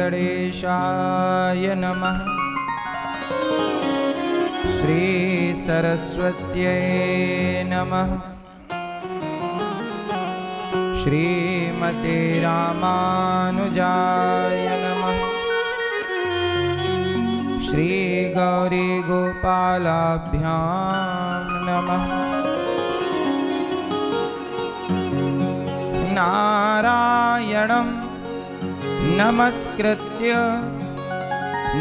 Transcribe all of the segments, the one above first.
गणेशाय नमः। श्री सरस्वत्यै नमः। श्रीमते रामानुजाय नमः। श्री गौरी गोपालाभ्यां नमः। नारायणं नमस्कृत्य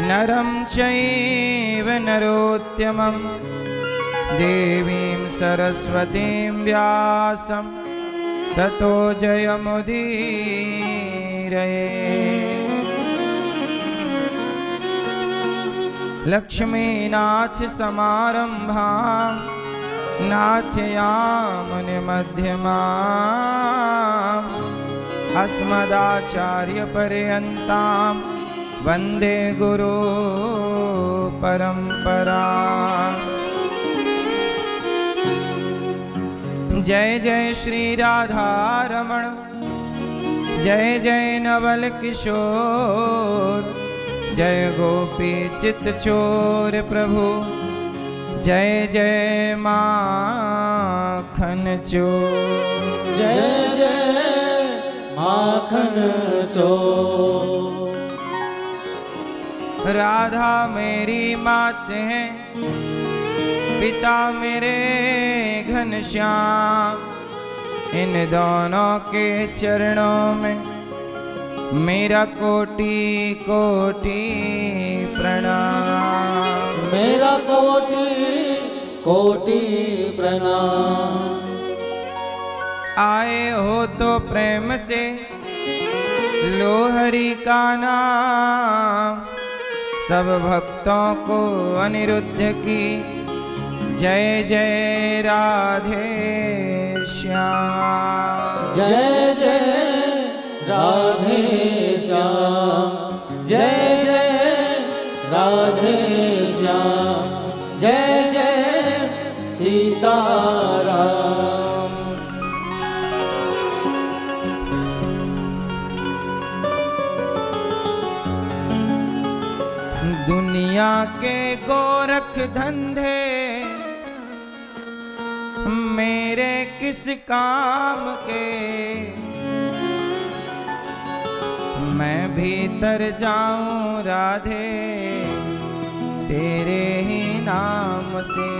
नरं चैव नरोत्तमं देवीं सरस्वतीं व्यासं ततो जयमुदीरये। लक्ष्मीनाथ समारंभां नाथयामुनिमध्यमाम् अस्मदाचार्यपर्यन्तां वन्दे गुरु परम्पराम्। जय जय श्री राधा रमण, जय जय नवल किशोर, जय गोपी चित चोर प्रभु, जय जय माखन चोर। जय जय माखन चोर। राधा मेरी मात है, पिता मेरे घनश्याम, इन दोनों के चरणों में मेरा कोटि कोटि प्रणाम। मेरा कोटि कोटि प्रणाम। आए हो तो प्रेम से लो हरि का नाम, सब भक्तों को अनिरुद्ध की जय जय राधे श्याम। जय जय राधे श्याम, जय जय राधे श्याम, जय जय सीताराम। दुनिया के गोरख धंधे मेरे किस काम के, मैं भीतर जाऊं राधे तेरे ही नाम से।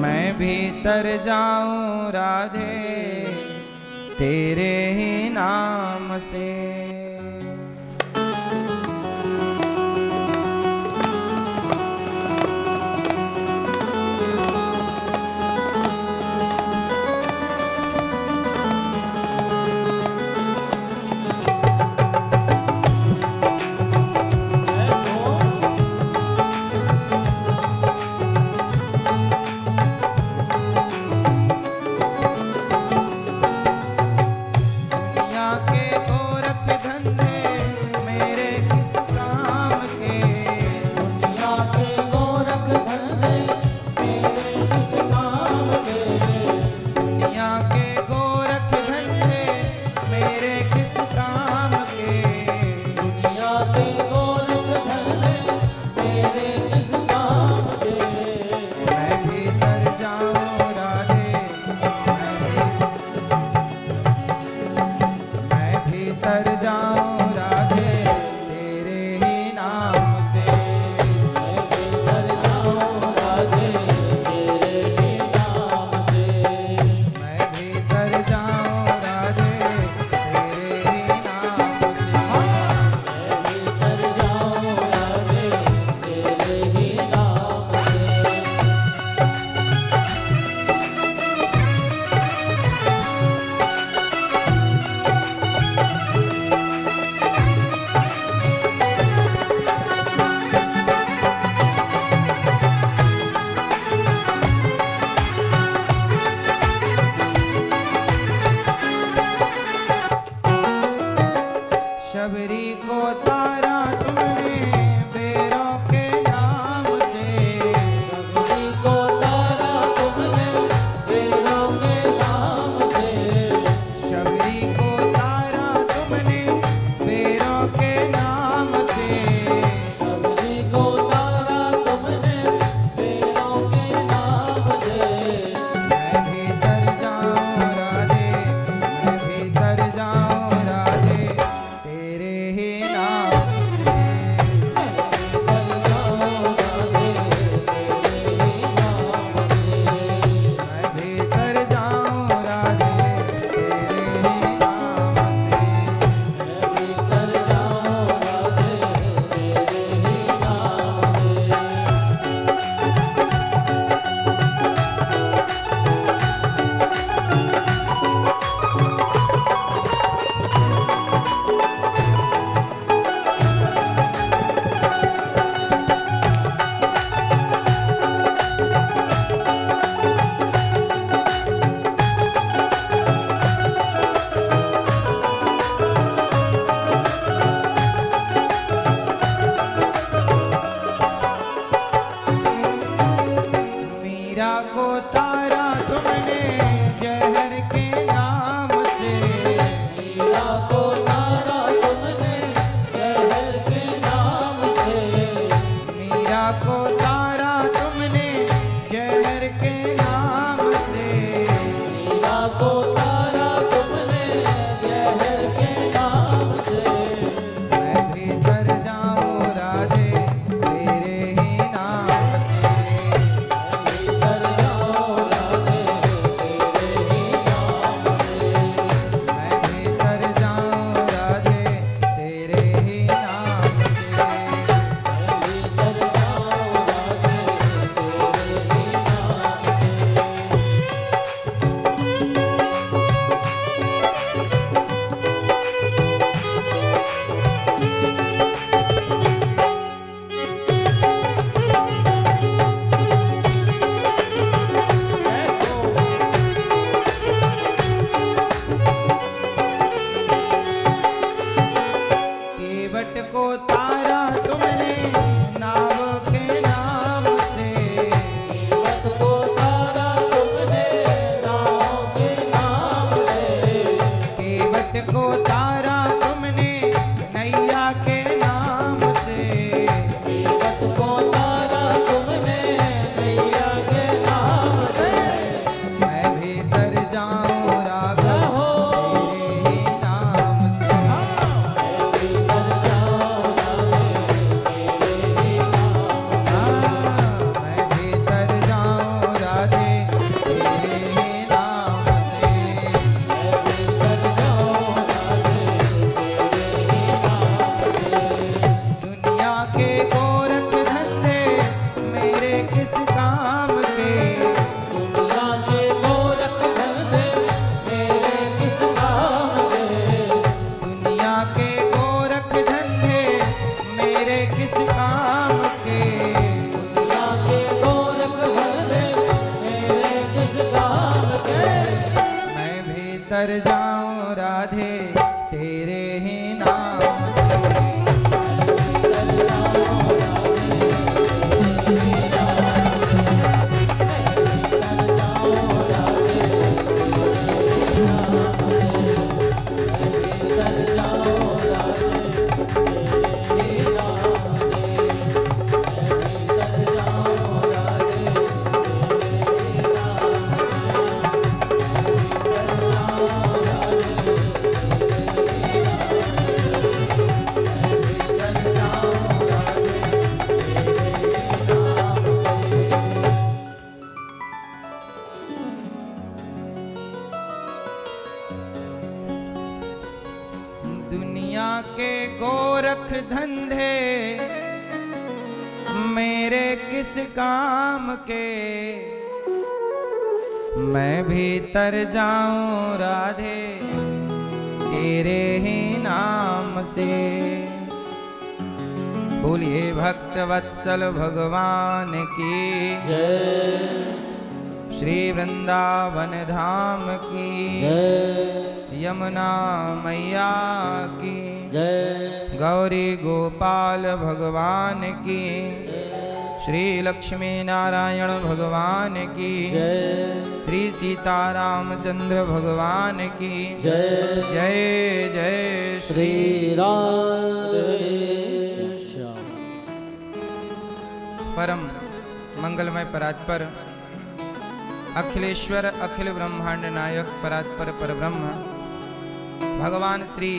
मैं भीतर जाऊं राधे तेरे ही नाम से। राधे मीरा को तारा तुमने जहर के नाम से, मीरा को तारा तुमने जहर के नाम से, मीरा को तारा तुमने जहर के नाम से, मीरा को तारा तुमने जहर के नाम से। मैं भी तर जाऊं राधे तेरे ही नाम से, भीतर जाओ राधे तेरे ही नाम से, मैं भी तर जाऊं राधे तेरे ही नाम से। भीतर जाओ राधे तेरे ही नाम से। केवट को तारा तुमने नाव के नाम से, केवट को तारा तुमने नाव के नाम से, केवट को तारा तुमने नैया के नाम से, केवट को तारा तुमने नैया के नाम से। मैं भी तर जाऊं राघव तेरे ही नाम से, भीतर जाओ राधे तेरे ही नाम से। मैं भी तर जाऊं राधे तेरे ही नाम से। भीतर जाओ राधे तेरे ही नाम से। दुनिया के गोरख धंधे मेरे किस काम के, दुनिया के गोरख धंधे मेरे किस काम के, दुनिया के गोरख धंधे मेरे किस काम के, दुनिया के गोरख धंधे मेरे किस काम के। मैं भीतर जाऊं राधे तेरे ही नाम से, भीतर जाओ राधे तेरे ही नाम से। भीतर जाओ राधे तेरे ही नाम से। भीतर जाओ राधे तेरे ही नाम से। भीतर जाओ राधे तेरे ही नाम से। भीतर जाओ राधे दुनिया के गोरख धंधे मेरे किस काम के, मैं भीतर जाऊं राधे तेरे ही नाम से। बोलिए भक्त वत्सल भगवान की, जय श्री वृंदावन धाम की, जय यमुना मैया की, जय गौरी गोपाल भगवान की, श्री लक्ष्मी नारायण भगवान की, जय श्री सीतारामचंद्र भगवान की जय जय जय श्री राधे श्याम। परम मंगलमय परात्पर अखिलेश्वर अखिल ब्रह्मांड नायक परात्पर परब्रह्म भगवान श्री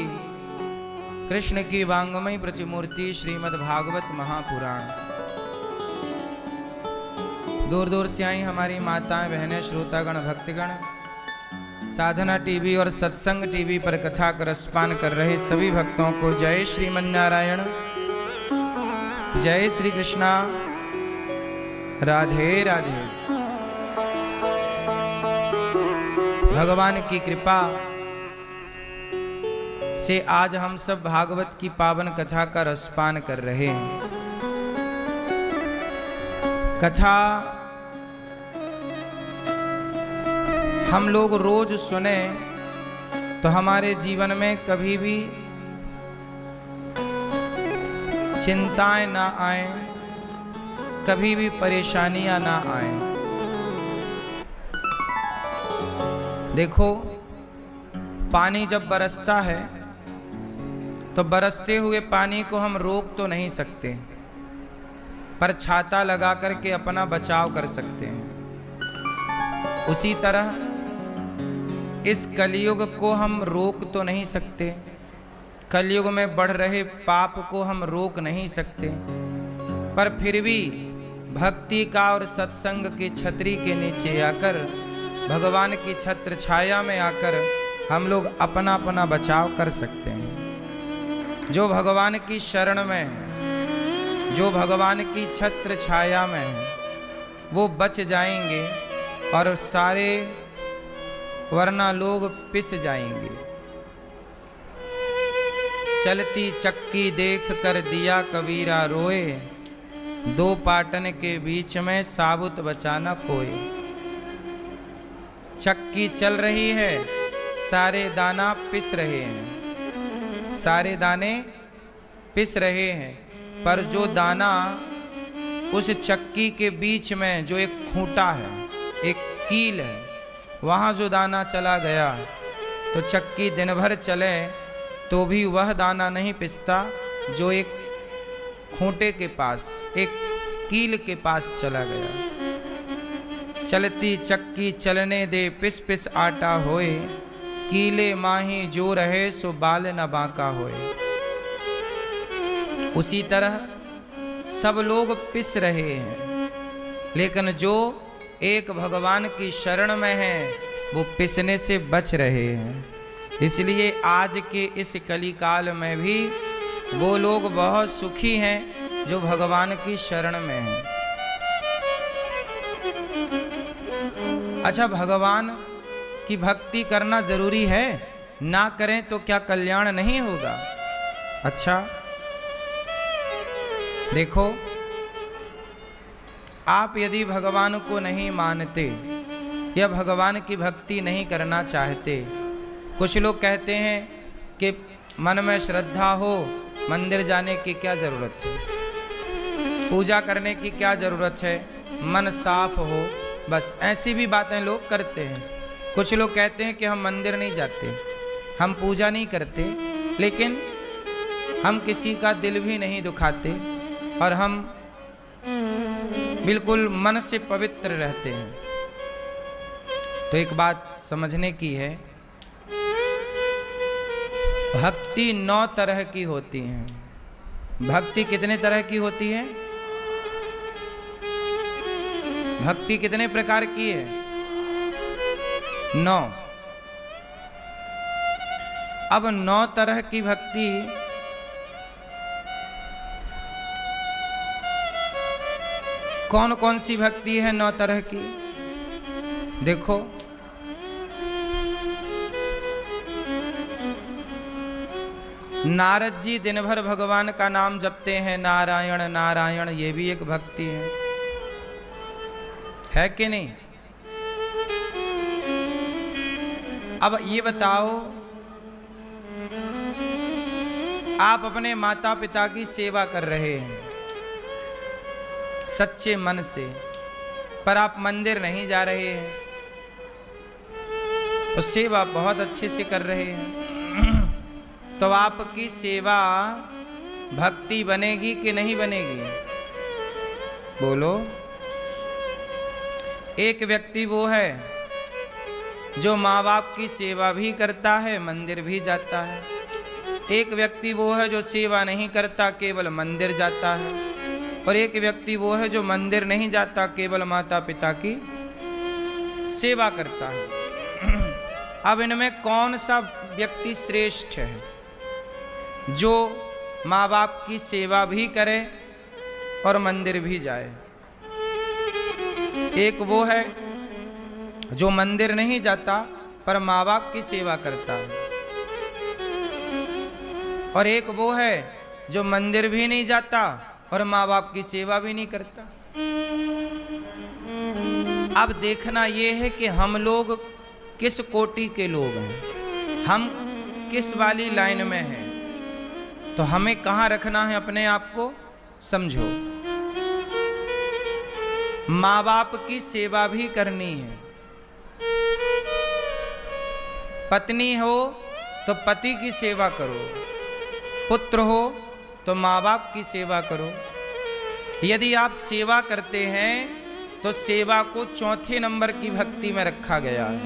कृष्ण की वांगमय प्रतिमूर्ति श्रीमद् भागवत महापुराण। दूर दूर से आई हमारी माताएं बहनें श्रोतागण भक्तगण साधना टीवी और सत्संग टीवी पर कथा का रसपान कर रहे सभी भक्तों को जय श्रीमन्नारायण, जय श्री कृष्णा, राधे राधे। भगवान की कृपा से आज हम सब भागवत की पावन कथा का रसपान कर रहे हैं। कथा हम लोग रोज सुने तो हमारे जीवन में कभी भी चिंताएं ना आए, कभी भी परेशानियां ना आए। देखो, पानी जब बरसता है तो बरसते हुए पानी को हम रोक तो नहीं सकते, पर छाता लगा करके अपना बचाव कर सकते हैं। उसी तरह इस कलयुग को हम रोक तो नहीं सकते, कलयुग में बढ़ रहे पाप को हम रोक नहीं सकते, पर फिर भी भक्ति का और सत्संग की छतरी के नीचे आकर, भगवान की छत्र छाया में आकर हम लोग अपना अपना बचाव कर सकते हैं। जो भगवान की शरण में है, जो भगवान की छत्र छाया में है, वो बच जाएंगे और सारे वरना लोग पिस जाएंगे। चलती चक्की देख कर दिया कबीरा रोए, दो पाटन के बीच में साबुत बचा न कोई। चक्की चल रही है, सारे दाना पिस रहे हैं, सारे दाने पिस रहे हैं, पर जो दाना उस चक्की के बीच में जो एक खूंटा है, एक कील है, वहाँ जो दाना चला गया तो चक्की दिन भर चले तो भी वह दाना नहीं पिसता जो एक खूंटे के पास, एक कील के पास चला गया। चलती चक्की चलने दे, पिस पिस आटा होए, कीले माही जो रहे सो बाल न बांका होए। उसी तरह सब लोग पिस रहे हैं, लेकिन जो एक भगवान की शरण में है वो पिसने से बच रहे हैं। इसलिए आज के इस कलिकाल में भी वो लोग बहुत सुखी हैं जो भगवान की शरण में हैं। अच्छा, भगवान की भक्ति करना जरूरी है, ना करें तो क्या कल्याण नहीं होगा? अच्छा देखो, आप यदि भगवान को नहीं मानते या भगवान की भक्ति नहीं करना चाहते, कुछ लोग कहते हैं कि मन में श्रद्धा हो, मंदिर जाने की क्या जरूरत है, पूजा करने की क्या जरूरत है, मन साफ हो, बस ऐसी भी बातें लोग करते हैं। कुछ लोग कहते हैं कि हम मंदिर नहीं जाते, हम पूजा नहीं करते, लेकिन हम किसी का दिल भी नहीं दुखाते और हम बिल्कुल मन से पवित्र रहते हैं। तो एक बात समझने की है, भक्ति 9 तरह की होती है। भक्ति कितने तरह की होती है? भक्ति कितने प्रकार की है? 9। अब 9 तरह की भक्ति कौन कौन सी भक्ति है 9 तरह की? देखो, नारद जी दिन भर भगवान का नाम जपते हैं, नारायण नारायण, ये भी एक भक्ति है कि नहीं? अब ये बताओ, आप अपने माता पिता की सेवा कर रहे हैं सच्चे मन से, पर आप मंदिर नहीं जा रहे हैं, तो सेवा बहुत अच्छे से कर रहे हैं, तो आपकी सेवा भक्ति बनेगी कि नहीं बनेगी? बोलो। एक व्यक्ति वो है जो माँ बाप की सेवा भी करता है, मंदिर भी जाता है। एक व्यक्ति वो है जो सेवा नहीं करता, केवल मंदिर जाता है। और एक व्यक्ति वो है जो मंदिर नहीं जाता, केवल माता पिता की सेवा करता है। अब इनमें कौन सा व्यक्ति श्रेष्ठ है, जो माँ बाप की सेवा भी करे और मंदिर भी जाए? एक वो है जो मंदिर नहीं जाता पर माँ बाप की सेवा करता है, और एक वो है जो मंदिर भी नहीं जाता और माँ बाप की सेवा भी नहीं करता। अब देखना ये है कि हम लोग किस कोटि के लोग हैं, हम किस वाली लाइन में हैं, तो हमें कहाँ रखना है अपने आप को, समझो। माँ बाप की सेवा भी करनी है, पत्नी हो तो पति की सेवा करो, पुत्र हो तो माँ बाप की सेवा करो। यदि आप सेवा करते हैं तो सेवा को चौथे नंबर की भक्ति में रखा गया है।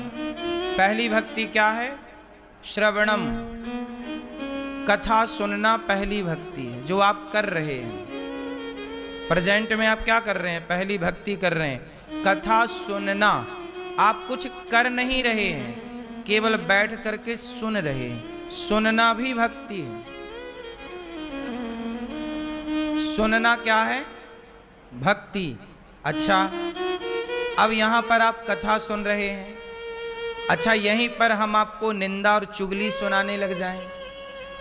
पहली भक्ति क्या है? श्रवणम, कथा सुनना पहली भक्ति है जो आप कर रहे हैं। प्रेजेंट में आप क्या कर रहे हैं? पहली भक्ति कर रहे हैं, कथा सुनना। आप कुछ कर नहीं रहे हैं, केवल बैठ करके सुन रहे हैं। सुनना भी भक्ति है। सुनना क्या है? भक्ति। अच्छा, अब यहां पर आप कथा सुन रहे हैं। अच्छा, यहीं पर हम आपको निंदा और चुगली सुनाने लग जाएं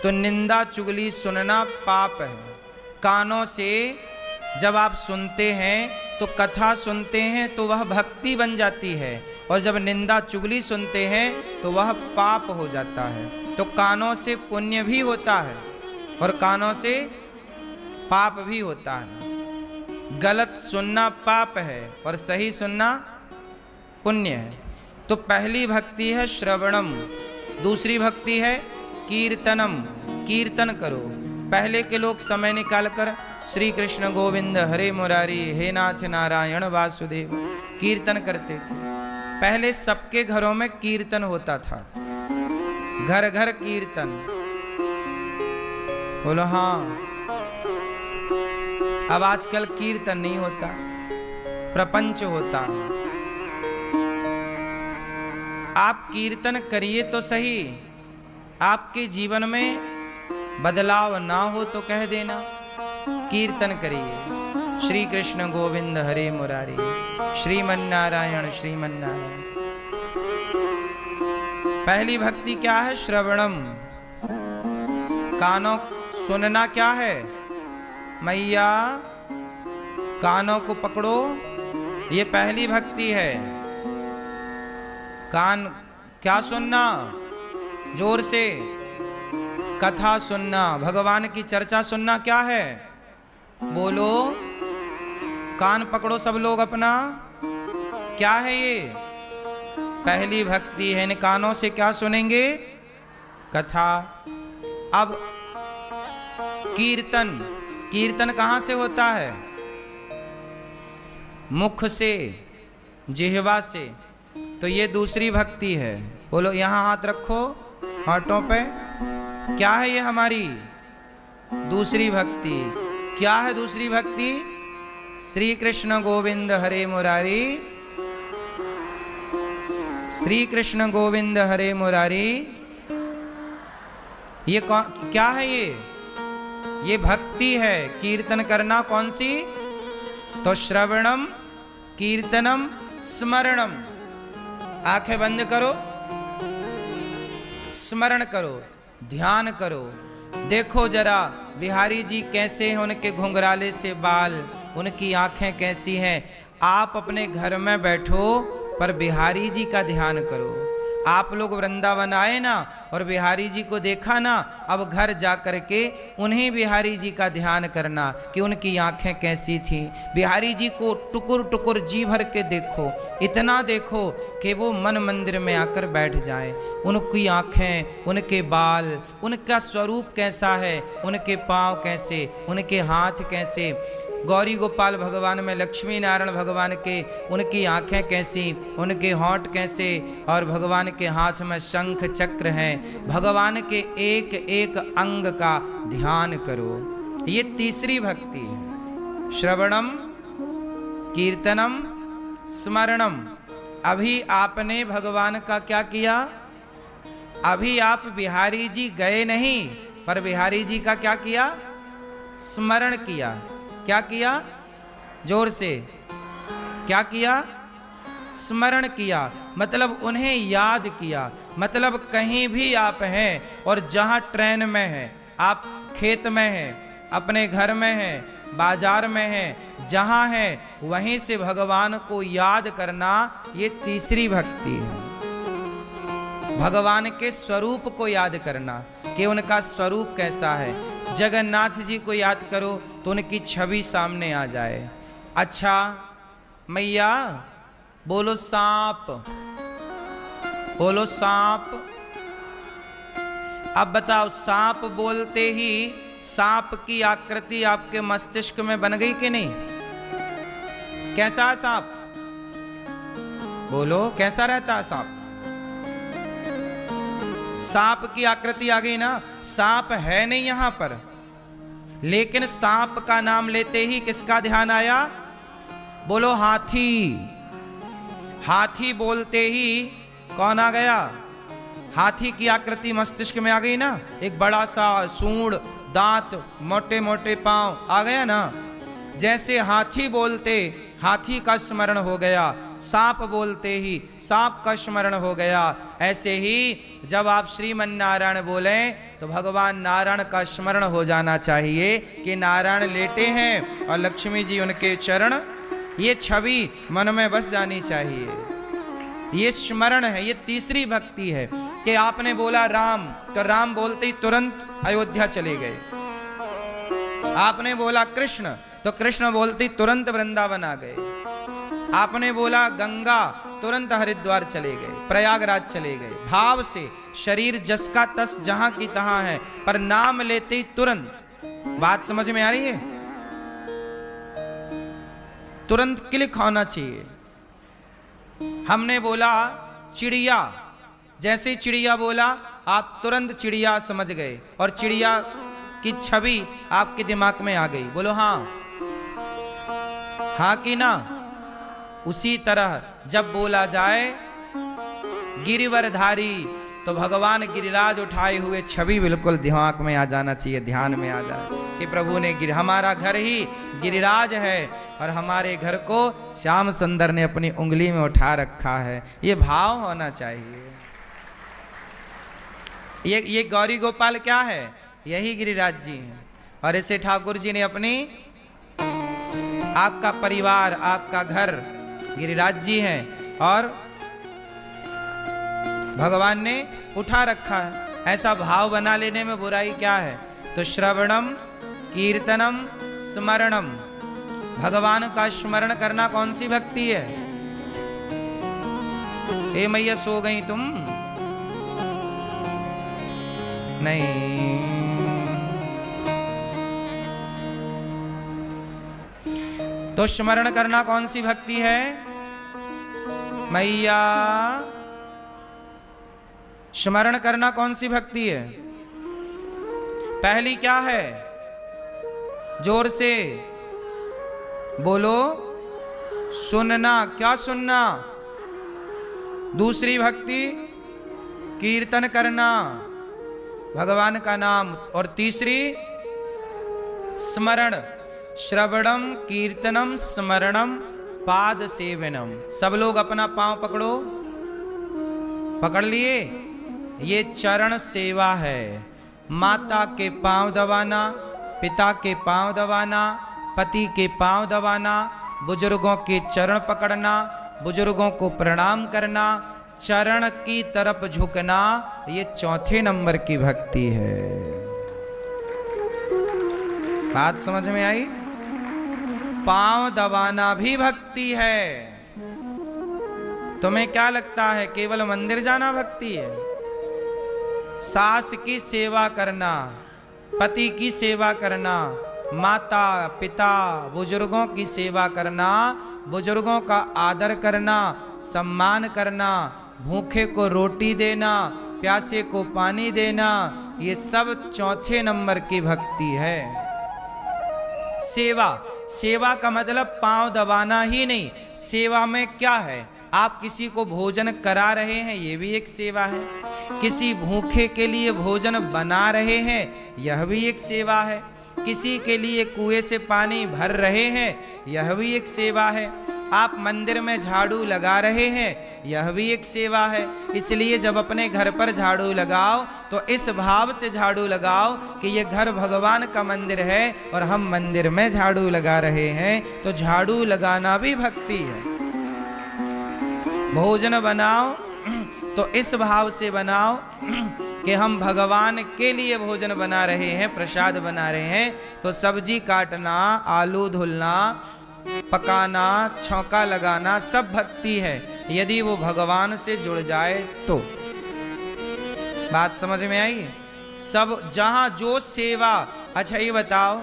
तो निंदा चुगली सुनना पाप है। कानों से जब आप सुनते हैं तो कथा सुनते हैं तो वह भक्ति बन जाती है, और जब निंदा चुगली सुनते हैं तो वह पाप हो जाता है। तो कानों से पुण्य भी होता है और कानों से पाप भी होता है। गलत सुनना पाप है और सही सुनना पुण्य है। तो पहली भक्ति है श्रवणम, दूसरी भक्ति है कीर्तनम, कीर्तन करो। पहले के लोग समय निकालकर श्री कृष्ण गोविंद हरे मुरारी हे नाथ नारायण वासुदेव कीर्तन करते थे। पहले सबके घरों में कीर्तन होता था, घर घर कीर्तन। बोलो हाँ। अब आजकल कीर्तन नहीं होता, प्रपंच होता है। आप कीर्तन करिए तो सही, आपके जीवन में बदलाव ना हो तो कह देना। कीर्तन करिए, श्री कृष्ण गोविंद हरे मुरारी, श्रीमन नारायण श्रीमन नारायण। पहली भक्ति क्या है? श्रवणम, कानों सुनना। क्या है? मैया कानों को पकड़ो, ये पहली भक्ति है। कान क्या सुनना? जोर से कथा सुनना, भगवान की चर्चा सुनना। क्या है? बोलो, कान पकड़ो सब लोग अपना। क्या है ये? पहली भक्ति है। इन कानों से क्या सुनेंगे? कथा। अब कीर्तन, कीर्तन कहां से होता है? मुख से, जिह्वा से। तो ये दूसरी भक्ति है। बोलो, यहां हाथ रखो हाथों पे। क्या है ये? हमारी दूसरी भक्ति। क्या है दूसरी भक्ति? श्री कृष्ण गोविंद हरे मुरारी, श्री कृष्ण गोविंद हरे मुरारी। ये क्या है? ये भक्ति है। कीर्तन करना कौन सी? तो श्रवणम, कीर्तनम, स्मरणम। आंखें बंद करो, स्मरण करो, ध्यान करो। देखो जरा बिहारी जी कैसे हैं, उनके घुंघराले से बाल, उनकी आंखें कैसी हैं। आप अपने घर में बैठो पर बिहारी जी का ध्यान करो। आप लोग वृंदावन आए ना और बिहारी जी को देखा ना, अब घर जा कर के उन्हीं बिहारी जी का ध्यान करना कि उनकी आंखें कैसी थी। बिहारी जी को टुकुर टुकुर जी भर के देखो, इतना देखो कि वो मन मंदिर में आकर बैठ जाए। उनकी आंखें, उनके बाल, उनका स्वरूप कैसा है, उनके पाँव कैसे, उनके हाथ कैसे। गौरी गोपाल भगवान में लक्ष्मी नारायण भगवान के उनकी आंखें कैसी, उनके होंठ कैसे, और भगवान के हाथ में शंख चक्र हैं। भगवान के एक एक अंग का ध्यान करो। ये तीसरी भक्ति है। श्रवणम, कीर्तनम, स्मरणम। अभी आपने भगवान का क्या किया? अभी आप बिहारी जी गए नहीं, पर बिहारी जी का क्या किया? स्मरण किया। क्या किया? जोर से क्या किया? स्मरण किया, मतलब उन्हें याद किया। मतलब कहीं भी आप हैं और जहां ट्रेन में हैं, आप खेत में हैं, अपने घर में हैं, बाजार में हैं, जहां हैं वहीं से भगवान को याद करना, ये तीसरी भक्ति है। भगवान के स्वरूप को याद करना कि उनका स्वरूप कैसा है। जगन्नाथ जी को याद करो तो उनकी छवि सामने आ जाए। अच्छा मैया बोलो सांप, बोलो सांप। अब बताओ, सांप बोलते ही सांप की आकृति आपके मस्तिष्क में बन गई कि नहीं? कैसा है सांप? बोलो, कैसा रहता है सांप? सांप की आकृति आ गई ना। सांप है नहीं यहां पर, लेकिन सांप का नाम लेते ही किसका ध्यान आया? बोलो, हाथी। हाथी बोलते ही कौन आ गया? हाथी की आकृति मस्तिष्क में आ गई ना। एक बड़ा सा सूंड, दांत, मोटे मोटे पांव आ गया ना। जैसे हाथी बोलते हाथी का स्मरण हो गया, सांप बोलते ही सांप का स्मरण हो गया, ऐसे ही जब आप श्रीमन नारायण बोलें तो भगवान नारायण का स्मरण हो जाना चाहिए कि नारायण लेटे हैं और लक्ष्मी जी उनके चरण। ये छवि मन में बस जानी चाहिए। ये स्मरण है, ये तीसरी भक्ति है कि आपने बोला राम तो राम बोलते ही तुरंत अयोध्या चले गए। आपने बोला कृष्ण तो कृष्ण बोलते ही तुरंत वृंदावन आ गए। आपने बोला गंगा, तुरंत हरिद्वार चले गए, प्रयागराज चले गए। भाव से शरीर जस का तस जहां की तहां है, पर नाम लेते ही तुरंत। बात समझ में आ रही है? तुरंत क्लिक होना चाहिए। हमने बोला चिड़िया, जैसे चिड़िया बोला आप तुरंत चिड़िया समझ गए और चिड़िया की छवि आपके दिमाग में आ गई। बोलो हाँ, हाँ कि ना? उसी तरह जब बोला जाए गिरिवरधारी तो भगवान गिरिराज उठाए हुए छवि बिल्कुल दिमाग में आ जाना चाहिए, ध्यान में आ जाए कि प्रभु ने हमारा घर ही गिरिराज है और हमारे घर को श्याम सुंदर ने अपनी उंगली में उठा रखा है। ये भाव होना चाहिए। ये गौरी गोपाल क्या है? यही गिरिराज जी हैं। और इसे ठाकुर जी ने अपनी, आपका परिवार, आपका घर गिरिराज जी हैं और भगवान ने उठा रखा है। ऐसा भाव बना लेने में बुराई क्या है? तो श्रवणम कीर्तनम स्मरणम, भगवान का स्मरण करना कौन सी भक्ति है? ए मैया सो गई तुम? नहीं। तो स्मरण करना कौन सी भक्ति है? मैया, स्मरण करना कौन सी भक्ति है? पहली क्या है? जोर से बोलो, सुनना। क्या सुनना? दूसरी भक्ति कीर्तन करना, भगवान का नाम। और तीसरी स्मरण, श्रवणम कीर्तनम स्मरणम पाद सेवनम। सब लोग अपना पांव पकड़ो, पकड़ लिए? ये चरण सेवा है। माता के पांव दबाना, पिता के पांव दबाना, पति के पांव दबाना, बुजुर्गों के चरण पकड़ना, बुजुर्गों को प्रणाम करना, चरण की तरफ झुकना, ये चौथे नंबर की भक्ति है। बात समझ में आई? पांव दबाना भी भक्ति है। तुम्हें क्या लगता है केवल मंदिर जाना भक्ति है? सास की सेवा करना, पति की सेवा करना, माता पिता बुजुर्गों की सेवा करना, बुजुर्गों का आदर करना, सम्मान करना, भूखे को रोटी देना, प्यासे को पानी देना, ये सब चौथे नंबर की भक्ति है। सेवा, सेवा का मतलब पांव दबाना ही नहीं। सेवा में क्या है? आप किसी को भोजन करा रहे हैं, ये भी एक सेवा है। किसी भूखे के लिए भोजन बना रहे हैं, यह भी एक सेवा है। किसी के लिए कुएं से पानी भर रहे हैं, यह भी एक सेवा है। आप मंदिर में झाड़ू लगा रहे हैं, यह भी एक सेवा है। इसलिए जब अपने घर पर झाड़ू लगाओ तो इस भाव से झाड़ू लगाओ कि ये घर भगवान का मंदिर है और हम मंदिर में झाड़ू लगा रहे हैं। तो झाड़ू लगाना भी भक्ति है। भोजन बनाओ तो इस भाव से बनाओ कि हम भगवान के लिए भोजन बना रहे हैं, प्रसाद बना रहे हैं। तो सब्जी काटना, आलू धुलना, पकाना, छौंका लगाना सब भक्ति है, यदि वो भगवान से जुड़ जाए तो। बात समझ में आई? सब जहां जो सेवा। अच्छा ये बताओ,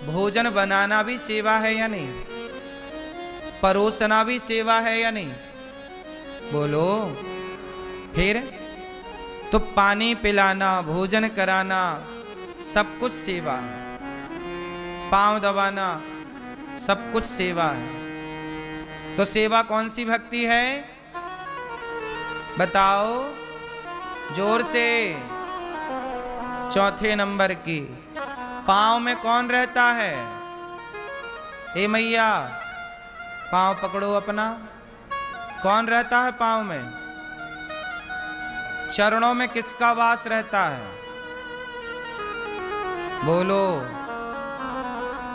भोजन बनाना भी सेवा है या नहीं? परोसना भी सेवा है या नहीं? बोलो। फिर तो पानी पिलाना, भोजन कराना, सब कुछ सेवा है। पांव दबाना, सब कुछ सेवा है। तो सेवा कौन सी भक्ति है? बताओ जोर से। चौथे नंबर की। पांव में कौन रहता है? ए मैया, पांव पकड़ो अपना। कौन रहता है पांव में? चरणों में किसका वास रहता है? बोलो।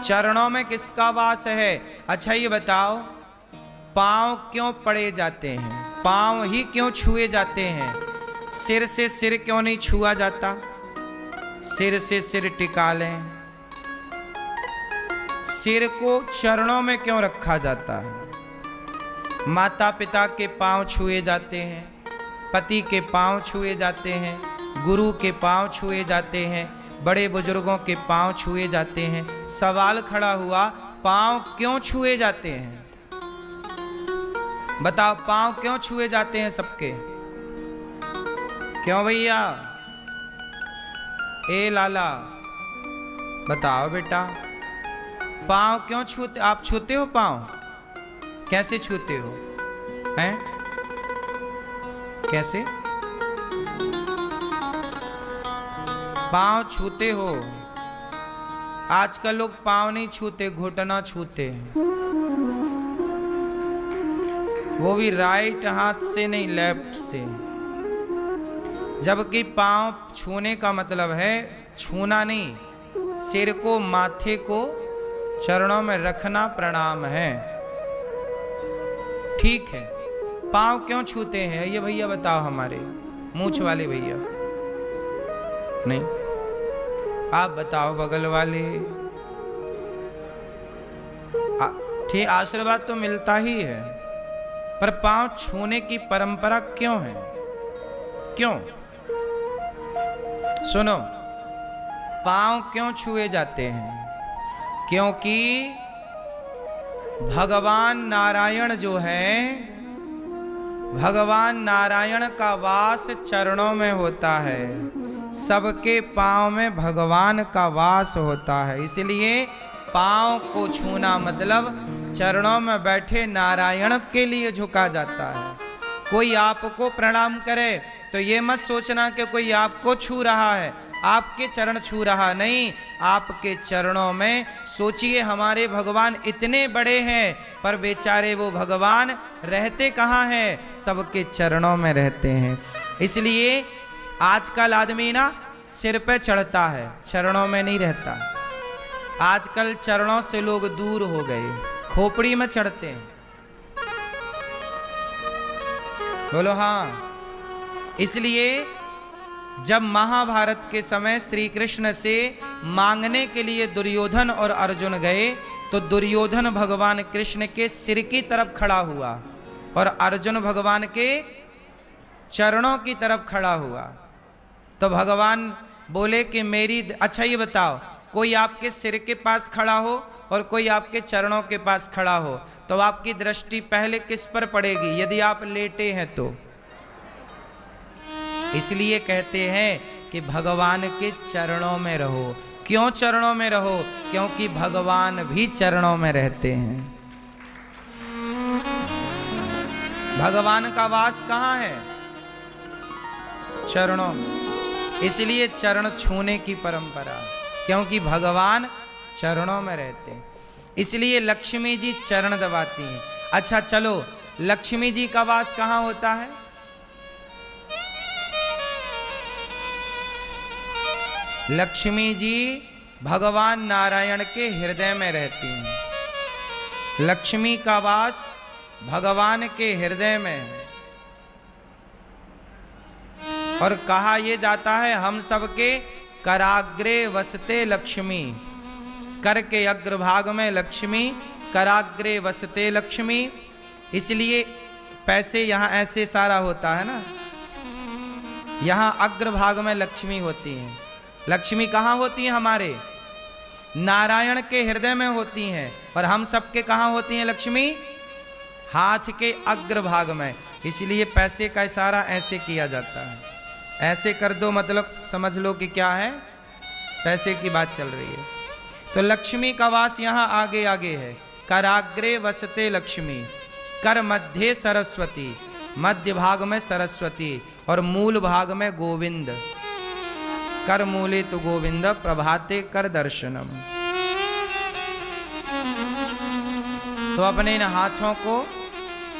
चरणों में किसका वास है? अच्छा ये बताओ, पांव क्यों पड़े जाते हैं? पांव ही क्यों छुए जाते हैं? सिर से सिर क्यों नहीं छुआ जाता? सिर से सिर टिका लें। सिर को चरणों में क्यों रखा जाता है? माता पिता के पांव छुए जाते हैं, पति के पांव छुए जाते हैं, गुरु के पांव छुए जाते हैं, बड़े बुजुर्गों के पांव छुए जाते हैं। सवाल खड़ा हुआ, पांव क्यों छुए जाते हैं? बताओ, पांव क्यों छुए जाते हैं सबके? क्यों भैया? ए लाला, बताओ बेटा, पांव क्यों छूते? आप छूते हो पांव? कैसे छूते हो? हैं? कैसे पांव छूते हो? आजकल लोग पांव नहीं छूते, घुटना छूते हैं। वो भी राइट हाथ से नहीं, लेफ्ट से। जबकि पांव छूने का मतलब है छूना नहीं, सिर को, माथे को चरणों में रखना प्रणाम है। ठीक है, पांव क्यों छूते हैं ये भैया बताओ, हमारे मूंछ वाले भैया। नहीं, आप बताओ बगल वाले। ठीक, आशीर्वाद तो मिलता ही है, पर पांव छूने की परंपरा क्यों है? क्यों? सुनो, पांव क्यों छुए जाते हैं? क्योंकि भगवान नारायण जो है, भगवान नारायण का वास चरणों में होता है। सबके पांव में भगवान का वास होता है, इसलिए पांव को छूना मतलब चरणों में बैठे नारायण के लिए झुका जाता है। कोई आपको प्रणाम करे तो ये मत सोचना कि कोई आपको छू रहा है, आपके चरण छू रहा नहीं। आपके चरणों में सोचिए, हमारे भगवान इतने बड़े हैं, पर बेचारे वो भगवान रहते कहाँ हैं? सबके चरणों में रहते हैं। इसलिए आजकल आदमी ना सिर पे चढ़ता है, चरणों में नहीं रहता। आजकल चरणों से लोग दूर हो गए, खोपड़ी में चढ़ते हैं। बोलो हाँ। इसलिए जब महाभारत के समय श्री कृष्ण से मांगने के लिए दुर्योधन और अर्जुन गए, तो दुर्योधन भगवान कृष्ण के सिर की तरफ खड़ा हुआ और अर्जुन भगवान के चरणों की तरफ खड़ा हुआ। तो भगवान बोले कि मेरी, अच्छा ये बताओ, कोई आपके सिर के पास खड़ा हो और कोई आपके चरणों के पास खड़ा हो, तो आपकी दृष्टि पहले किस पर पड़ेगी यदि आप लेटे हैं तो? इसलिए कहते हैं कि भगवान के चरणों में रहो। क्यों चरणों में रहो? क्योंकि भगवान भी चरणों में रहते हैं। भगवान का वास कहाँ है? चरणों में। इसलिए चरण छूने की परंपरा, क्योंकि भगवान चरणों में रहते हैं। इसलिए लक्ष्मी जी चरण दबाती हैं। अच्छा चलो, लक्ष्मी जी का वास कहाँ होता है? लक्ष्मी जी भगवान नारायण के हृदय में रहती हैं। लक्ष्मी का वास भगवान के हृदय में है। और कहा यह जाता है, हम सबके कराग्रे वसते लक्ष्मी। कर के अग्रभाग में लक्ष्मी, कराग्रे वसते लक्ष्मी। इसलिए पैसे यहां ऐसे सारा होता है ना, यहां अग्रभाग में लक्ष्मी होती हैं। लक्ष्मी कहाँ होती हैं? हमारे नारायण के हृदय में होती हैं। और हम सबके कहाँ होती हैं लक्ष्मी? हाथ के अग्रभाग में। इसलिए पैसे का इशारा ऐसे किया जाता है। ऐसे कर दो मतलब समझ लो कि क्या है, पैसे की बात चल रही है। तो लक्ष्मी का वास यहाँ आगे आगे है। कराग्रे वसते लक्ष्मी, कर मध्य सरस्वती, मध्य भाग में सरस्वती और मूल भाग में गोविंद। कर मूले तो गोविंद, प्रभाते कर दर्शनम। तो अपने इन हाथों को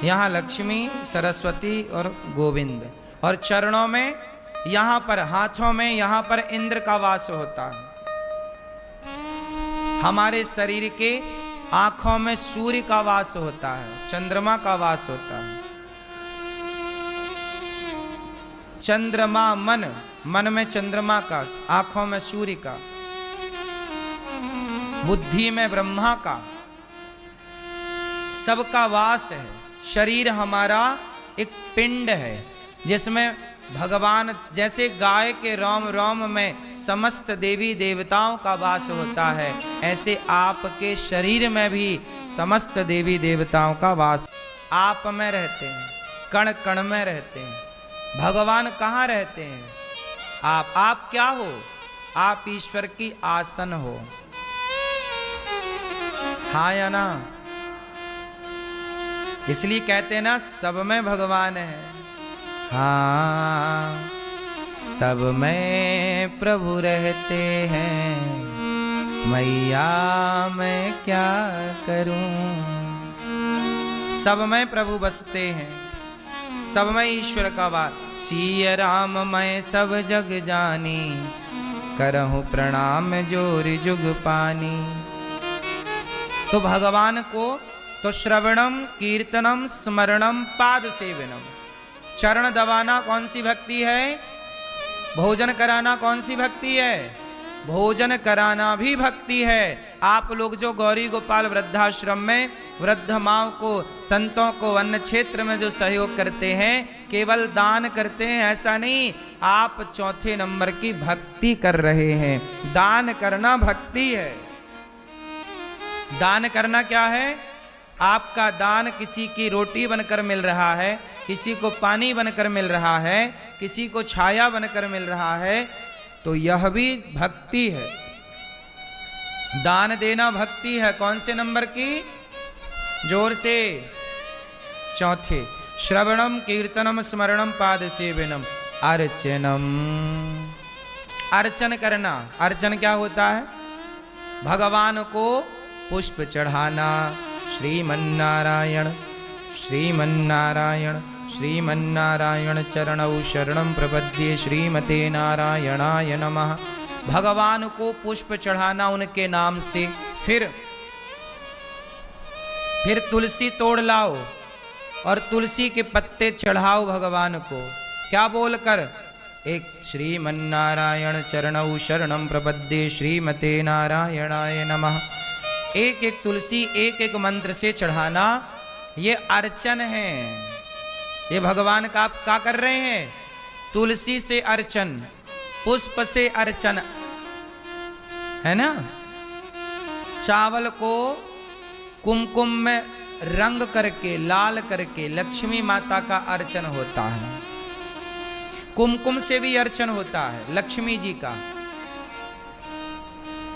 यहाँ लक्ष्मी, सरस्वती और गोविंद, और चरणों में यहाँ पर, हाथों में यहाँ पर इंद्र का वास होता है। हमारे शरीर के आंखों में सूर्य का वास होता है, चंद्रमा का वास होता है। चंद्रमा मन, मन में चंद्रमा का, आंखों में सूर्य का, बुद्धि में ब्रह्मा का, सबका वास है। शरीर हमारा एक पिंड है जिसमें भगवान, जैसे गाय के रोम रोम में समस्त देवी देवताओं का वास होता है, ऐसे आपके शरीर में भी समस्त देवी देवताओं का वास आप में रहते हैं, कण कण में रहते हैं। भगवान कहाँ रहते हैं? आप क्या हो? आप ईश्वर की आसन हो। हाँ या ना? इसलिए कहते हैं ना, सब में भगवान है। हाँ, सब में प्रभु रहते हैं, मैया मैं क्या करूं। सब में प्रभु बसते हैं, सब में ईश्वर का वास। सिय राम मैं सब जग जानी, करहूं प्रणाम जोर जुग पानी। तो भगवान को तो श्रवणम कीर्तनम स्मरणम पाद सेवनम, चरण दबाना कौन सी भक्ति है? भोजन कराना कौन सी भक्ति है? भोजन कराना भी भक्ति है। आप लोग जो गौरी गोपाल वृद्धाश्रम में वृद्ध माओं को, संतों को अन्न क्षेत्र में जो सहयोग करते हैं, केवल दान करते हैं ऐसा नहीं, आप चौथे नंबर की भक्ति कर रहे हैं। दान करना भक्ति है। दान करना क्या है? आपका दान किसी की रोटी बनकर मिल रहा है, किसी को पानी बनकर मिल रहा है, किसी को छाया बनकर मिल रहा है, तो यह भी भक्ति है। दान देना भक्ति है। कौन से नंबर की? जोर से। चौथे। श्रवणम कीर्तनम स्मरणम पाद सेवनम अर्चनम। अर्चन करना। अर्चन क्या होता है? भगवान को पुष्प चढ़ाना। श्रीमन्नारायण श्रीमन्नारायण श्रीमन्नारायण चरणौ शरणं प्रपद्ये श्रीमते नारायणाय नमः। भगवान को पुष्प चढ़ाना उनके नाम से। फिर तुलसी तोड़ लाओ और तुलसी के पत्ते चढ़ाओ भगवान को। क्या बोलकर? एक श्रीमन्नारायण चरणौ शरणं प्रपद्ये श्रीमते नारायणाय नमः। एक एक तुलसी एक एक मंत्र से चढ़ाना, ये अर्चन है। ये भगवान का आप क्या कर रहे हैं? तुलसी से अर्चन, पुष्प से अर्चन, है ना। चावल को कुमकुम में रंग करके, लाल करके लक्ष्मी माता का अर्चन होता है। कुमकुम से भी अर्चन होता है लक्ष्मी जी का।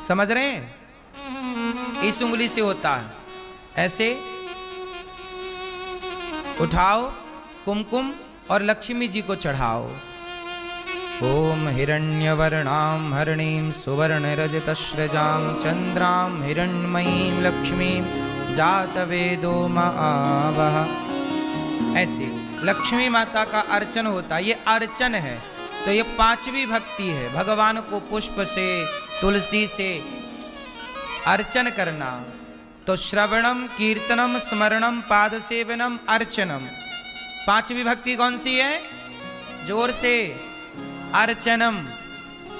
समझ रहे हैं? इस उंगली से होता है, ऐसे उठाओ कुमकुम और लक्ष्मी जी को चढ़ाओ। ओम हिरण्यवर्णाम हरणीम सुवर्ण रजतश्रजाम चंद्राम हिरण्मयीम लक्ष्मीम जातवेदो महावह। ऐसे लक्ष्मी माता का अर्चन होता है। ये अर्चन है। तो ये पांचवी भक्ति है, भगवान को पुष्प से, तुलसी से अर्चन करना। तो श्रवणम कीर्तनम स्मरणम पाद सेवनम अर्चनम। पांचवी भक्ति कौन सी है? जोर से। अर्चनम।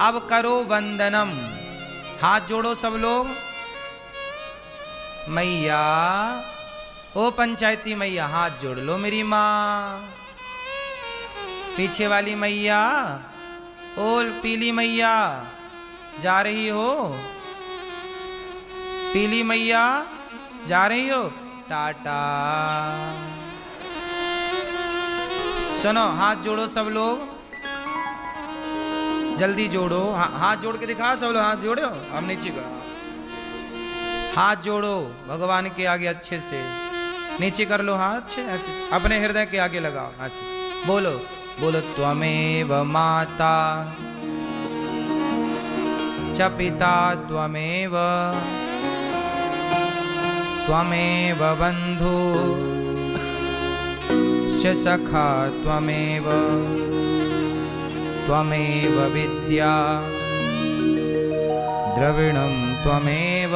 अब करो वंदनम। हाथ जोड़ो सब लोग। मैया, ओ पंचायती मैया हाथ जोड़ लो मेरी माँ। पीछे वाली मैया, ओ पीली मैया जा रही हो? पीली मैया जा रही हो? टाटा। सुनो, हाथ जोड़ो सब लोग, जल्दी जोड़ो। हाथ जोड़ के दिखाओ सब लोग, हाथ जोड़ो। अब नीचे करो, हाथ जोड़ो भगवान के आगे अच्छे से, नीचे कर लो हाथ अच्छे ऐसे, अपने हृदय के आगे लगाओ ऐसे। बोलो बोलो, त्वमेव माता च पिता त्वमेव, त्वमेव बंधु च सखा त्वमेव, त्वमेव विद्या द्रविणं त्वमेव,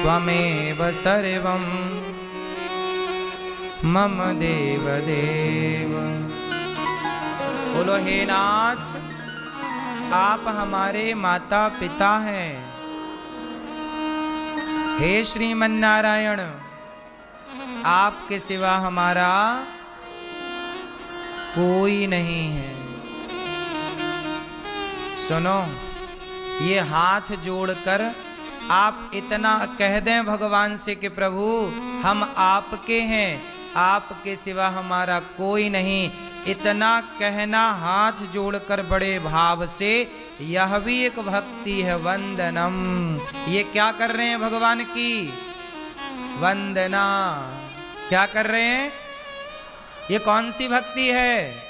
त्वमेव सर्वं मम देव देव। बोलो, हे नाथ, आप हमारे माता पिता हैं। हे श्रीमन्नारायण, आपके सिवा हमारा कोई नहीं है। सुनो, ये हाथ जोड़कर आप इतना कह दें भगवान से कि प्रभु हम आपके हैं, आपके सिवा हमारा कोई नहीं। इतना कहना हाथ जोड़कर बड़े भाव से, यह भी एक भक्ति है। वंदनम, ये क्या कर रहे हैं? भगवान की वंदना। क्या कर रहे हैं? ये कौन सी भक्ति है?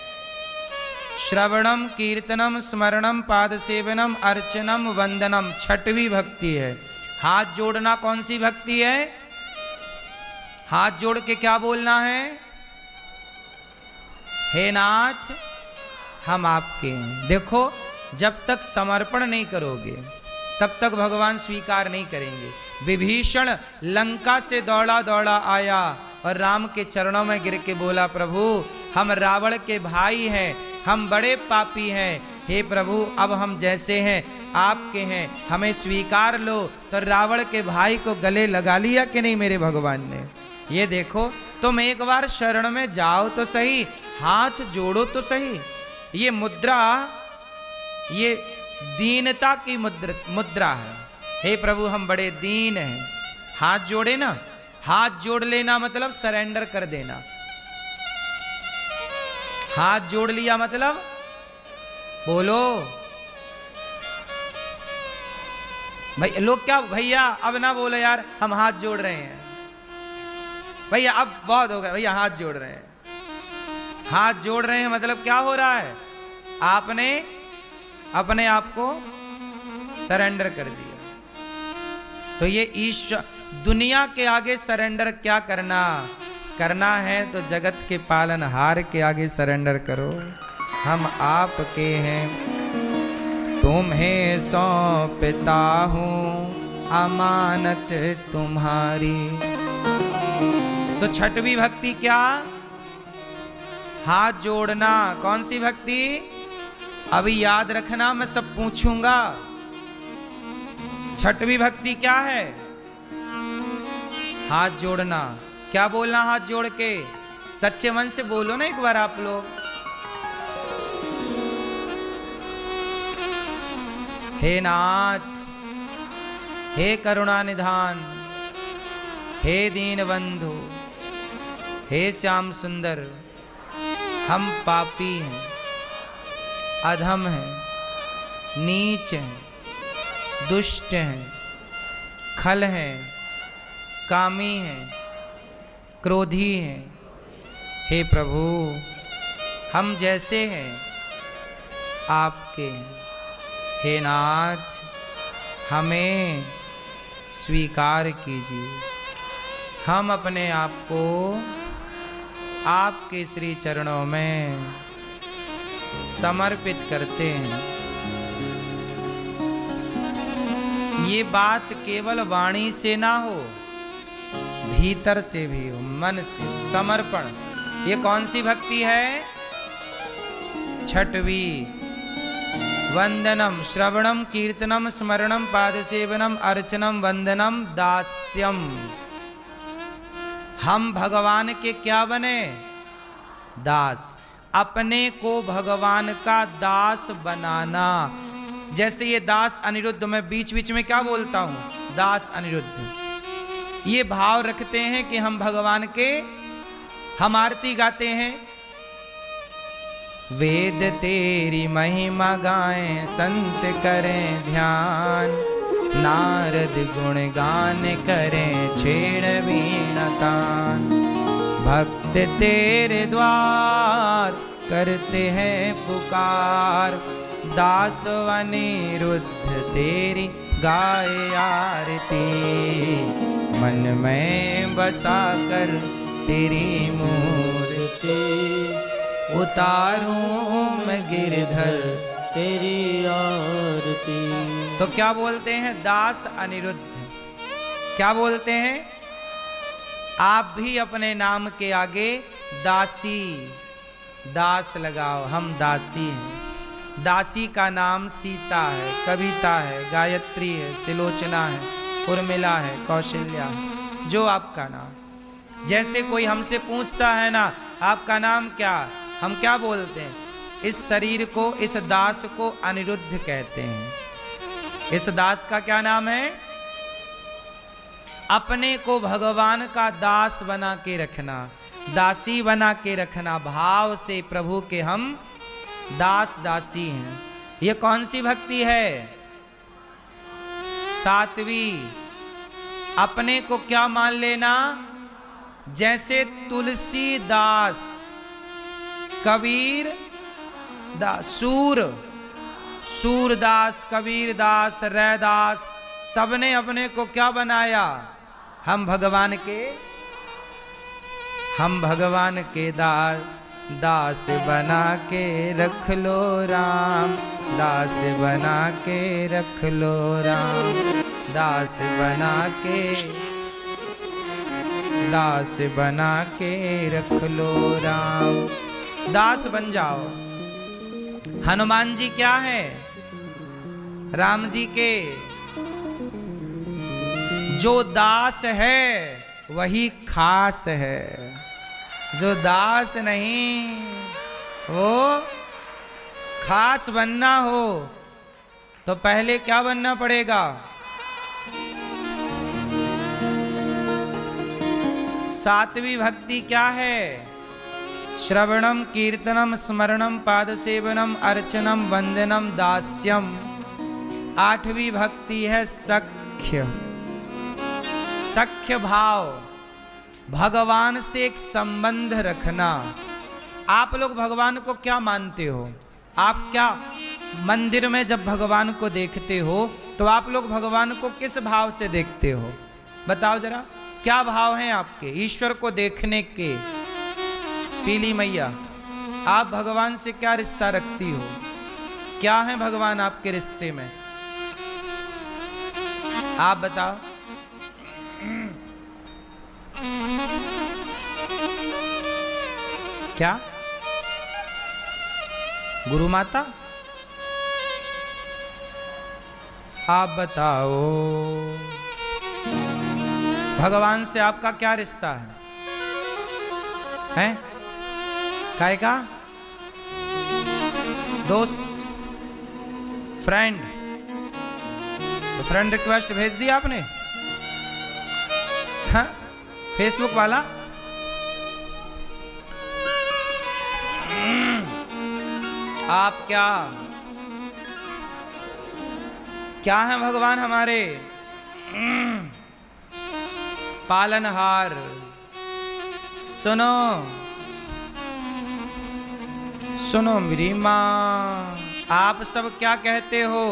श्रवणम कीर्तनम स्मरणम पाद सेवनम अर्चनम वंदनम, छठवीं भक्ति है। हाथ जोड़ना कौन सी भक्ति है? हाथ जोड़ के क्या बोलना है? हे नाथ, हम आपके हैं। देखो, जब तक समर्पण नहीं करोगे तब तक भगवान स्वीकार नहीं करेंगे। विभीषण लंका से दौड़ा दौड़ा आया और राम के चरणों में गिर के बोला, प्रभु हम रावण के भाई हैं, हम बड़े पापी हैं। हे प्रभु, अब हम जैसे हैं आपके हैं, हमें स्वीकार लो। तो रावण के भाई को गले लगा लिया कि नहीं मेरे भगवान ने? ये देखो, तुम एक बार शरण में जाओ तो सही, हाथ जोड़ो तो सही। ये मुद्रा, ये दीनता की मुद्रा है। हे प्रभु, हम बड़े दीन हैं। हाथ जोड़े ना, हाथ जोड़ लेना मतलब सरेंडर कर देना। हाथ जोड़ लिया मतलब, बोलो भाई। लोग क्या, भैया अब ना बोलो यार, हम हाथ जोड़ रहे हैं। भैया अब बहुत हो गया, भैया हाथ जोड़ रहे हैं। हाथ जोड़ रहे हैं मतलब क्या हो रहा है? आपने अपने आप को सरेंडर कर दिया। तो ये ईश्वर, दुनिया के आगे सरेंडर क्या करना है तो जगत के पालनहार के आगे सरेंडर करो। हम आपके हैं, तुम्हें सौंपता हूँ अमानत तुम्हारी। तो छठवीं भक्ति क्या? हाथ जोड़ना। कौन सी भक्ति? अभी याद रखना, मैं सब पूछूंगा। छठवीं भक्ति क्या है? हाथ जोड़ना। क्या बोलना हाथ जोड़ के? सच्चे मन से बोलो ना एक बार आप लोग। हे नाथ, हे करुणा निधान, हे दीन बंधु, हे श्याम सुंदर, हम पापी हैं, अधम हैं, नीच हैं, दुष्ट हैं, खल हैं, कामी हैं, क्रोधी हैं। हे प्रभु, हम जैसे हैं आपके हैं। हे नाथ, हमें स्वीकार कीजिए। हम अपने आप को आपके श्री चरणों में समर्पित करते हैं। ये बात केवल वाणी से ना हो, भीतर से भी हो, मन से समर्पण। ये कौन सी भक्ति है? छठवीं। वंदनम श्रवणम कीर्तनम स्मरणम पादसेवनम अर्चनम वंदनम दास्यम। हम भगवान के क्या बने? दास। अपने को भगवान का दास बनाना। जैसे ये दास अनिरुद्ध, मैं बीच बीच में क्या बोलता हूं, दास अनिरुद्ध, ये भाव रखते हैं कि हम भगवान के हम आरती गाते हैं। वेद तेरी महिमा गाएं, संत करें ध्यान, नारद गुण गान करें, छेड़ वीण तान। भक्त तेरे द्वार करते हैं पुकार, दास अनिरुद्ध तेरी गाए आरती। मन में बसा कर तेरी मूर्ति, उतारूं मैं गिरधर तेरी आरती। तो क्या बोलते हैं दास अनिरुद्ध, क्या बोलते हैं? आप भी अपने नाम के आगे दासी, दास लगाओ, हम दासी हैं। दासी का नाम सीता है, कविता है, गायत्री है, सिलोचना है, उर्मिला है, कौशल्या है, जो आपका नाम। जैसे कोई हमसे पूछता है ना आपका नाम क्या, हम क्या बोलते हैं? इस शरीर को, इस दास को अनिरुद्ध कहते हैं। इस दास का क्या नाम है? अपने को भगवान का दास बना के रखना, दासी बना के रखना, भाव से प्रभु के हम दास दासी हैं। ये कौन सी भक्ति है? सातवीं। अपने को क्या मान लेना? जैसे तुलसीदास, कबीर दास, सूरदास, कबीरदास, रैदास, सबने अपने को क्या बनाया? हम भगवान के दास बना के रख लो राम, दास बना के रख लो राम, दास बना के रख लो राम। दास बन जाओ। हनुमान जी क्या है? राम जी के जो दास है वही खास है, जो दास नहीं वो खास बनना हो तो पहले क्या बनना पड़ेगा? सातवीं भक्ति क्या है? श्रवणम कीर्तनम स्मरणम पादसेवनम अर्चनम वंदनम दास्यम। आठवीं भक्ति है सख्य, सख्य भाव, भगवान से एक संबंध रखना। आप लोग भगवान को क्या मानते हो? आप क्या मंदिर में जब भगवान को देखते हो तो आप लोग भगवान को किस भाव से देखते हो? बताओ जरा, क्या भाव हैं आपके ईश्वर को देखने के? पीली मैया, आप भगवान से क्या रिश्ता रखती हो? क्या है भगवान आपके रिश्ते में? आप बताओ। क्या? गुरु माता? आप बताओ भगवान से आपका क्या रिश्ता है? हैं? काय का? दोस्त, फ्रेंड? तो फ्रेंड रिक्वेस्ट भेज दिया आपने? हाँ, फेसबुक वाला? आप क्या हैं भगवान हमारे? पालनहार। सुनो मेरी माँ, आप सब क्या कहते हो?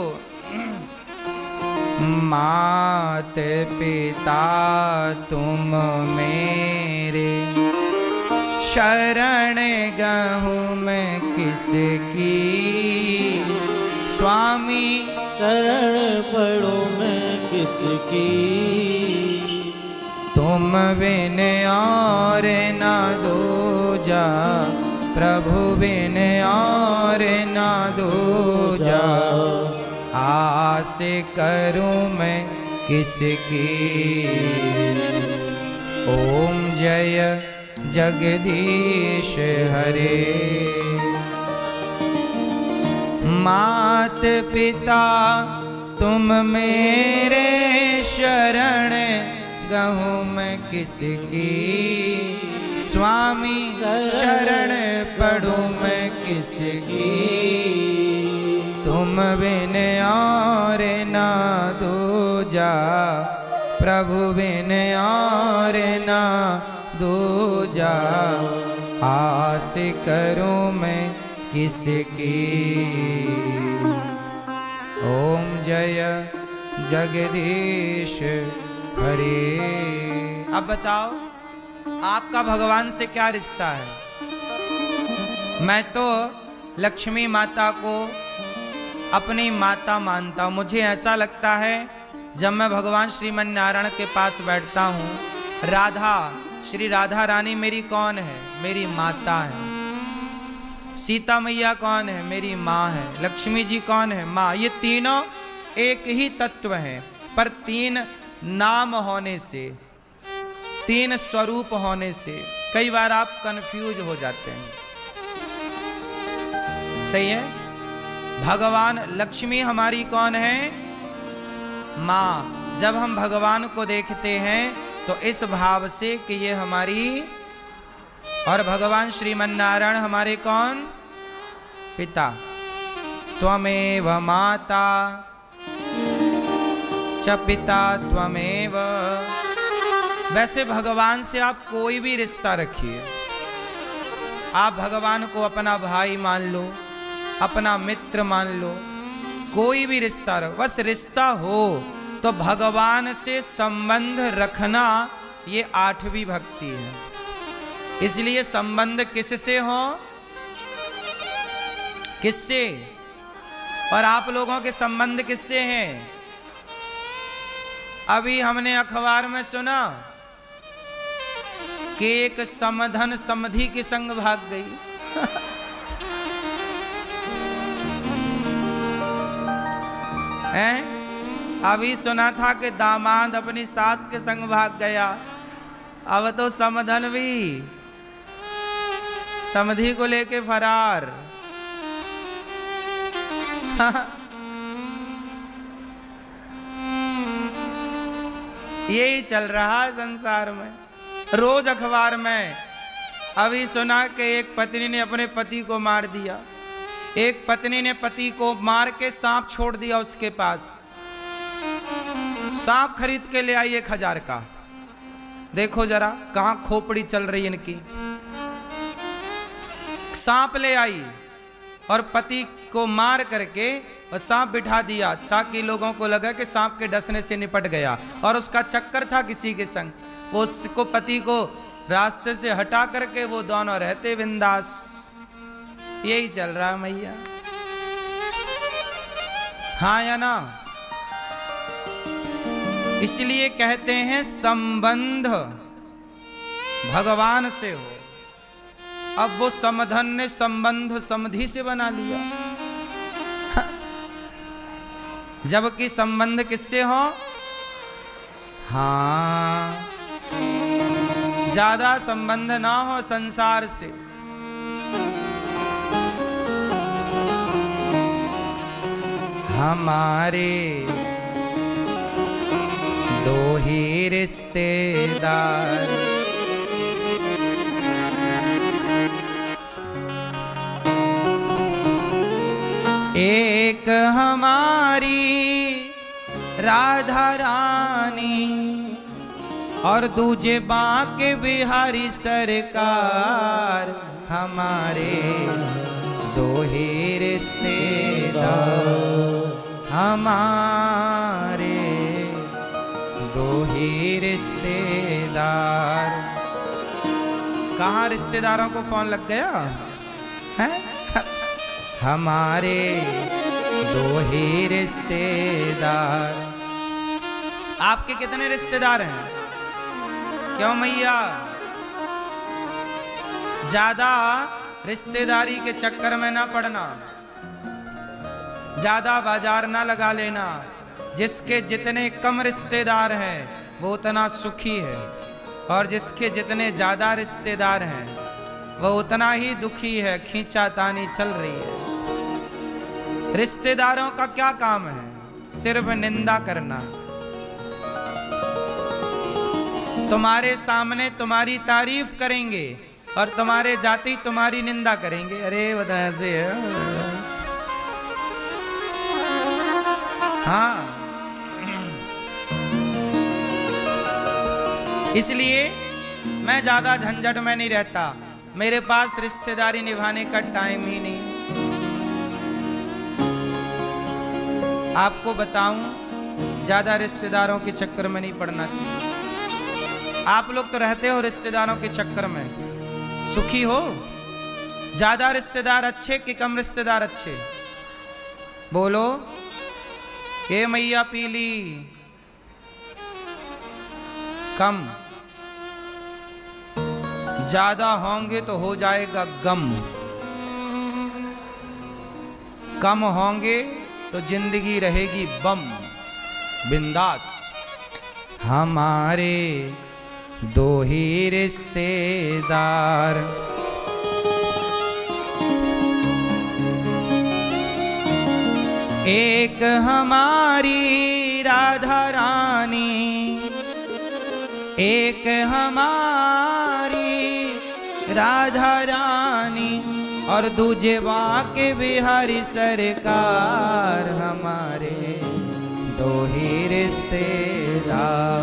मात पिता तुम मेरे, शरण गहूँ मैं किसकी? स्वामी शरण पढ़ूं मैं किसकी? तुम बिन और ना दूजा, प्रभु बिन और ना दूजा। आस करूं मैं किसकी? ओम जय जगदीश हरे। मात पिता तुम मेरे शरण गहूँ मैं किसकी, स्वामी शरण पढ़ूं मैं किसकी, तुम बिन और ना दूजा, प्रभु बिन और ना दूजा, आस करूं मैं किसकी। ओम जय जगदीश हरे। अब बताओ आपका भगवान से क्या रिश्ता है? मैं तो लक्ष्मी माता को अपनी माता मानता हूँ। मुझे ऐसा लगता है जब मैं भगवान श्रीमन नारायण के पास बैठता हूँ, राधा, श्री राधा रानी मेरी कौन है? मेरी माता है। सीता मैया कौन है? मेरी माँ है। लक्ष्मी जी कौन है? माँ। ये तीनों एक ही तत्व हैं, पर तीन नाम होने से, तीन स्वरूप होने से कई बार आप कंफ्यूज हो जाते हैं। सही है? भगवान लक्ष्मी हमारी कौन है? माँ। जब हम भगवान को देखते हैं तो इस भाव से कि ये हमारी, और भगवान श्रीमन नारायण हमारे कौन? पिता। त्वमेव माता च पिता त्वमेव। वैसे भगवान से आप कोई भी रिश्ता रखिए, आप भगवान को अपना भाई मान लो, अपना मित्र मान लो, कोई भी रिश्ता रखो, बस रिश्ता हो। तो भगवान से संबंध रखना ये 8वीं भक्ति है। इसलिए संबंध किससे हो? किससे? और आप लोगों के संबंध किससे हैं? अभी हमने अखबार में सुना कि एक समधन समधि के संग भाग गई। हैं? अभी सुना था कि दामाद अपनी सास के संग भाग गया। अब तो समधन भी समधि को लेके फरार। यही चल रहा है संसार में। रोज अखबार में अभी सुना कि एक पत्नी ने अपने पति को मार दिया, एक पत्नी ने पति को मार के सांप छोड़ दिया उसके पास। सांप खरीद के ले आई 1000 का। देखो जरा कहां खोपड़ी चल रही इनकी। सांप ले आई और पति को मार करके और सांप बिठा दिया ताकि लोगों को लगा कि सांप के डसने से निपट गया। और उसका चक्कर था किसी के संग, वो उसको पति को रास्ते से हटा करके वो दोनों रहते बिंदास। यही चल रहा है मैया। हाँ या ना? इसलिए कहते हैं संबंध भगवान से हो। अब वो समधन ने संबंध समधि से बना लिया, जबकि संबंध किससे हो? हाँ, ज्यादा संबंध ना हो संसार से। हमारे दो ही रिश्तेदार, एक हमारी राधा रानी और दूजे बांके बिहारी सरकार। हमारे दो ही रिश्तेदार, हमारे दो ही रिश्तेदार। कहाँ रिश्तेदारों को फोन लग गया है? हमारे दो ही रिश्तेदार। आपके कितने रिश्तेदार हैं? क्यों मैया? ज्यादा रिश्तेदारी के चक्कर में ना पड़ना, ज्यादा बाजार ना लगा लेना। जिसके जितने कम रिश्तेदार हैं वो उतना सुखी है, और जिसके जितने ज्यादा रिश्तेदार हैं वो उतना ही दुखी है। खींचातानी चल रही है। रिश्तेदारों का क्या काम है? सिर्फ निंदा करना। तुम्हारे सामने तुम्हारी तारीफ करेंगे और तुम्हारे जाति तुम्हारी निंदा करेंगे। अरे बता ऐसे है। हाँ, इसलिए मैं ज्यादा झंझट में नहीं रहता। मेरे पास रिश्तेदारी निभाने का टाइम ही नहीं। आपको बताऊं, ज्यादा रिश्तेदारों के चक्कर में नहीं पड़ना चाहिए। आप लोग तो रहते हो रिश्तेदारों के चक्कर में, सुखी हो। ज्यादा रिश्तेदार अच्छे कि कम रिश्तेदार अच्छे? बोलो। के मैया पीली कम। ज्यादा होंगे तो हो जाएगा गम, कम होंगे तो जिंदगी रहेगी बम बिंदास। हमारे दो ही रिश्तेदार, एक हमारी राधा रानी, एक हमारी राधा रानी, और दूजे बाके बिहारी सरकार। हमारे दो ही रिश्तेदार।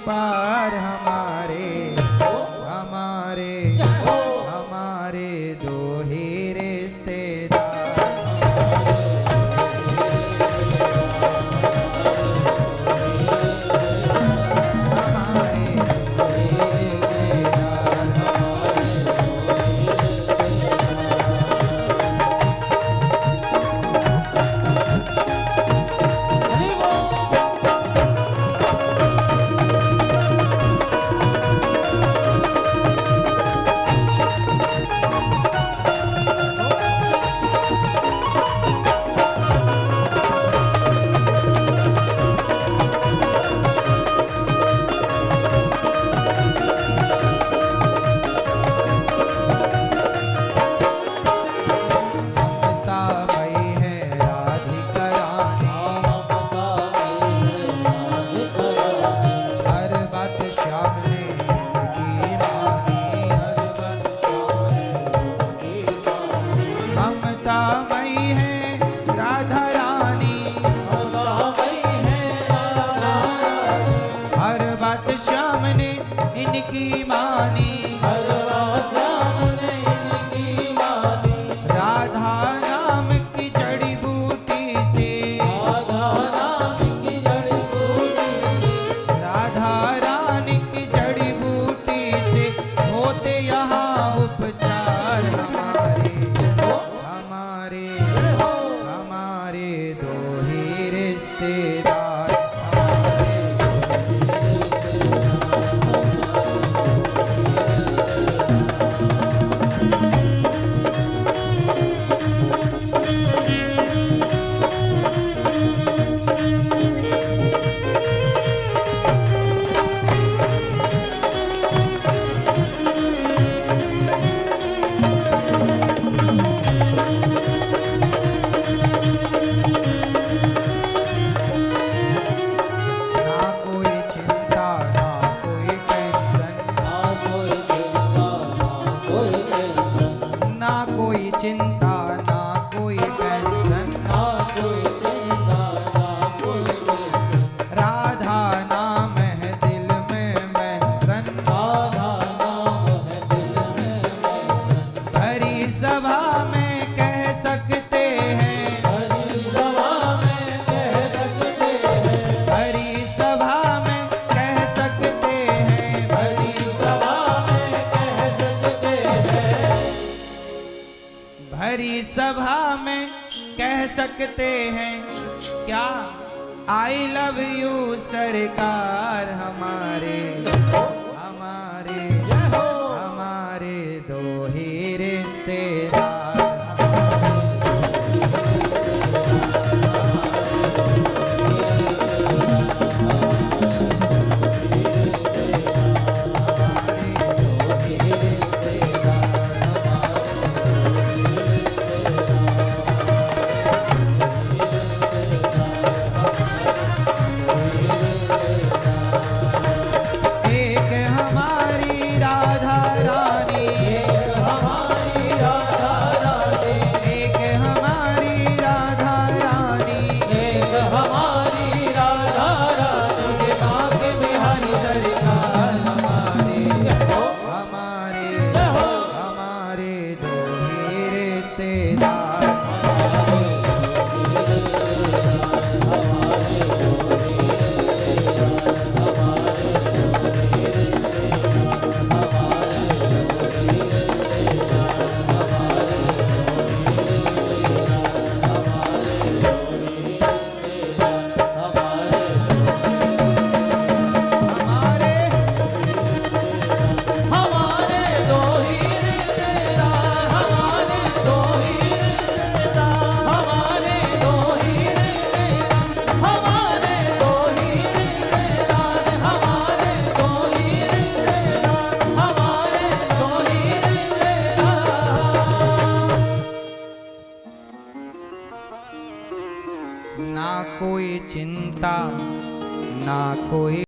पार हमारे हमारे हमारे दो ही रिश्तेदार। इनकी मानी, हरवा श्याम ने इनकी मानी, राधा नाम की जड़ी बूटी से, राधा नाम की जड़ी बूटी, राधा रानी की जड़ी बूटी से होते यहाँ उपचार हमारे, हमारे हमारे दो ही रिश्तेदार, ना कोई चिंता ना कोई टेंशन, ना कोई चिंता ना कोई टेंशन, ना कोई चिंता ना कोई टेंशन, ना कोई चिंता ना कोई टेंशन, राधा नाम है दिल में मेंशन, राधा नाम है दिल में मेंशन, भरी सभा में कह सकते हैं, हरी सभा में कह सकते हैं, भरी सभा में कह सकते हैं, हरी सभा में कह सकते हैं, भरी सभा में कह सकते हैं, क्या आई लव यू सरकार हमारे, हमारे हमारे दो ही रिश्तेदार, एक हमारी राधा रानी, एक हमारी राधा रानी, एक हमारी राधा रानी, एक हमारी राधा रानी, तुझे माँ के बिहारी सरकार हमारे, हमारे हमारे दो ही रिश्तेदार, हमारे हमारे दो ही रिश्तेदार, हमारे दो ही रिश्तेदार, हमारे दो ही रिश्तेदार, हमारे दो ही रिश्तेदार, हमारे दो ही रिश्तेदार, हमारे दो ही रिश्तेदार। ना कोई चिंता ना कोई